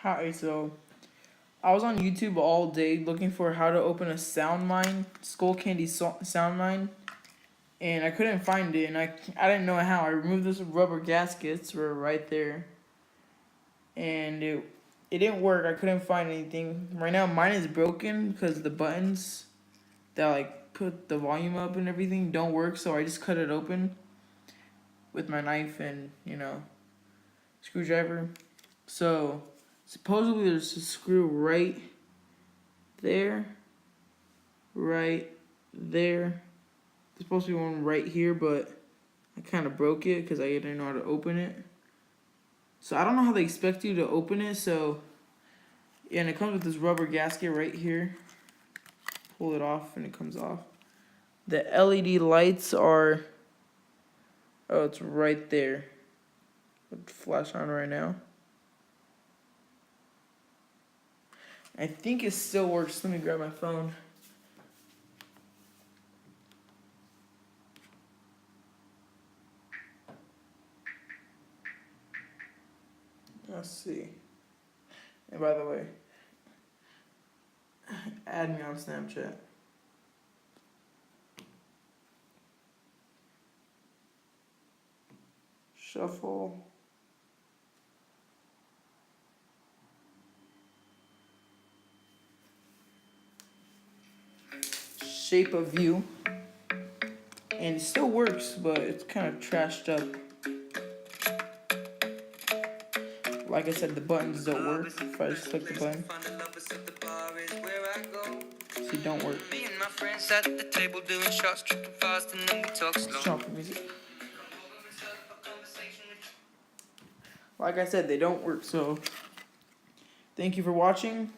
Hi, so I was on YouTube all day looking for how to open a sound mine, Skull Candy sound mine, and I couldn't find it, and I didn't know how. I removed those rubber gaskets were right there, and it didn't work. I couldn't find anything. Right now, mine is broken because the buttons that like put the volume up and everything don't work. So I just cut it open with my knife and screwdriver. So supposedly there's a screw there, right there. There's supposed to be one right here, but I kind of broke it because I didn't know how to open it. So I don't know how they expect you to open it. So yeah, and it comes with this rubber gasket right here. Pull it off and it comes off. The LED lights are, oh, it's right there. It'll flash on right now. I think it still works. Let me grab my phone. Let's see. And by the way, add me on Snapchat. Shuffle. Shape of view. And it still works, but it's kind of trashed up. Like I said, the buttons don't work. If I just click the button, see, don't work. Let's jump for music. Like I said, they don't work. So, thank you for watching.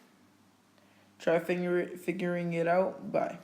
Try figuring it out. Bye.